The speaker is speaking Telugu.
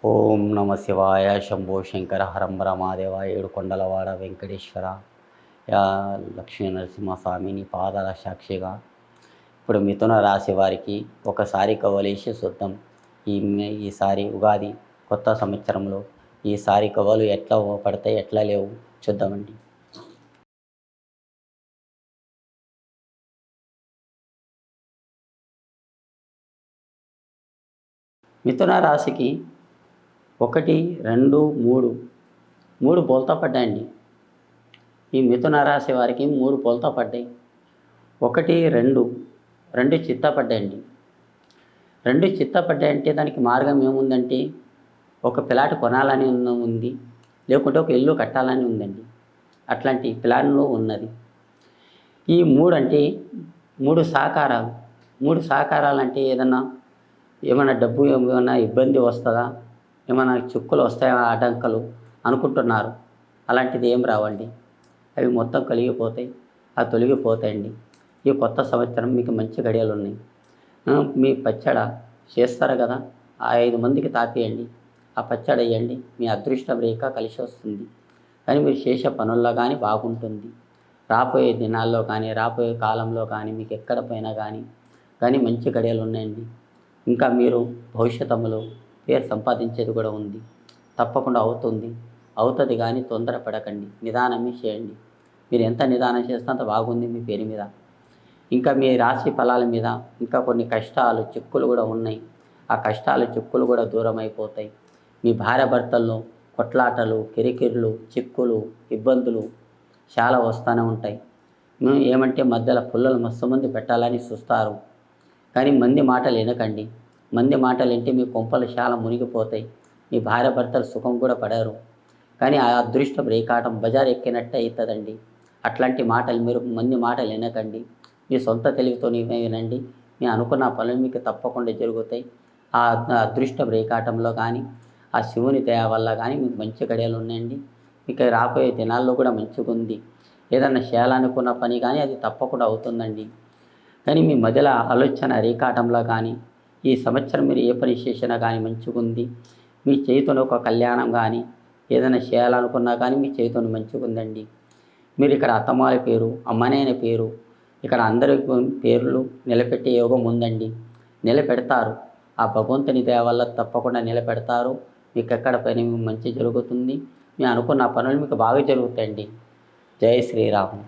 ఓం నమ శివాయ శంభో శంకర హరంబర మహాదేవ ఏడుకొండలవాడ వెంకటేశ్వర యా లక్ష్మీ నరసింహస్వామిని పాదాల సాక్షిగా ఇప్పుడు మిథున రాశి వారికి ఒకసారి కవలేసి చూద్దాం. ఈసారి ఉగాది కొత్త సంవత్సరంలో ఈసారి కవలు ఎట్లా పడతాయి ఎట్లా లేవు చూద్దామండి. మిథున రాశికి 1, 2, 3 బోల్తా పడ్డాయండి. ఈ మిథున రాశి వారికి 3 బోల్తా పడ్డాయి. 1, 2 చిత్త పడ్డాయండి. 2 చిత్త పడ్డాయంటే దానికి మార్గం ఏముందంటే ఒక ప్లాట్ కొనాలని ఉంది, లేకుంటే ఒక ఇల్లు కట్టాలని ఉందండి. అట్లాంటి ప్లాన్లో ఉన్నది. ఈ 3 అంటే 3 సహకారాలు. 3 సహకారాలు అంటే ఏమైనా డబ్బు ఏమైనా ఇబ్బంది వస్తుందా, ఏమైనా చిక్కులు వస్తాయా, ఆటంకాలు అనుకుంటున్నారు. అలాంటిది ఏం రావండి. అవి మొత్తం కలిగిపోతాయి, అవి తొలగిపోతాయండి. ఈ కొత్త సంవత్సరం మీకు మంచి గడియలు ఉన్నాయి. మీ పచ్చడి చేస్తారు కదా, ఆ 5 మందికి తాపేయండి. ఆ పచ్చడి వేయండి. మీ అదృష్టం రేఖ కలిసి వస్తుంది. కానీ మీరు చేసే పనుల్లో కానీ బాగుంటుంది. రాబోయే దినాల్లో కానీ రాబోయే కాలంలో కానీ మీకు ఎక్కడ పోయినా కానీ మంచి గడియలు ఉన్నాయండి. ఇంకా మీరు భవిష్యత్తులో పేరు సంపాదించేది కూడా ఉంది. తప్పకుండా అవుతుంది కానీ తొందరపడకండి, నిదానమే చేయండి. మీరు ఎంత నిదానం చేస్తే అంత బాగుంది మీ పేరు మీద. ఇంకా మీ రాశి ఫలాల మీద ఇంకా కొన్ని కష్టాలు చిక్కులు కూడా ఉన్నాయి. ఆ కష్టాలు చిక్కులు కూడా దూరం అయిపోతాయి. మీ భార్య భర్తల్లో కొట్లాటలు, కిరికిరులు, చిక్కులు, ఇబ్బందులు చాలా వస్తూనే ఉంటాయి. ఏమంటే మధ్యలో పుల్లలు మస్తు మంది పెట్టాలని చూస్తారు. కానీ మంది మాటలు వినకండి. మంది మాటలు వింటే మీ కొంపలు చాలా మునిగిపోతాయి. మీ భార్య భర్తలు సుఖం కూడా పడరు. కానీ ఆ అదృష్టం రేకాటం బజార్ ఎక్కినట్టే అవుతుందండి. అట్లాంటి మాటలు మీరు మంది మాటలు వినకండి. మీ సొంత తెలివితో వినండి. మీ అనుకున్న పనులు మీకు తప్పకుండా జరుగుతాయి. ఆ అదృష్టం రేకాటంలో కానీ ఆ శివుని దయ వల్ల కానీ మీకు మంచి గడియలు ఉన్నాయండి. మీకు రాబోయే దినాల్లో కూడా మంచిగా ఉంది. ఏదన్నా చేయాలనుకున్న పని కానీ అది తప్పకుండా అవుతుందండి. కానీ మీ మధ్యలో ఆలోచన రేకాటంలో కానీ ఈ సంవత్సరం మీరు ఏ పని చేసినా కానీ మంచిగా ఉంది. మీ చేతిలో ఒక కళ్యాణం కానీ ఏదైనా చేయాలనుకున్నా కానీ మీ చేతిలో మంచిగా ఉందండి. మీరు ఇక్కడ అత్తమాల పేరు, అమ్మనైన పేరు, ఇక్కడ అందరి పేర్లు నిలబెట్టే యోగం ఉందండి. నిలబెడతారు. ఆ భగవంతుని దయ వల్ల తప్పకుండా నిలబెడతారు. మీకు ఎక్కడ పని మంచి జరుగుతుంది. మీరు అనుకున్న పనులు మీకు బాగా జరుగుతాయండి. జై శ్రీరామ్.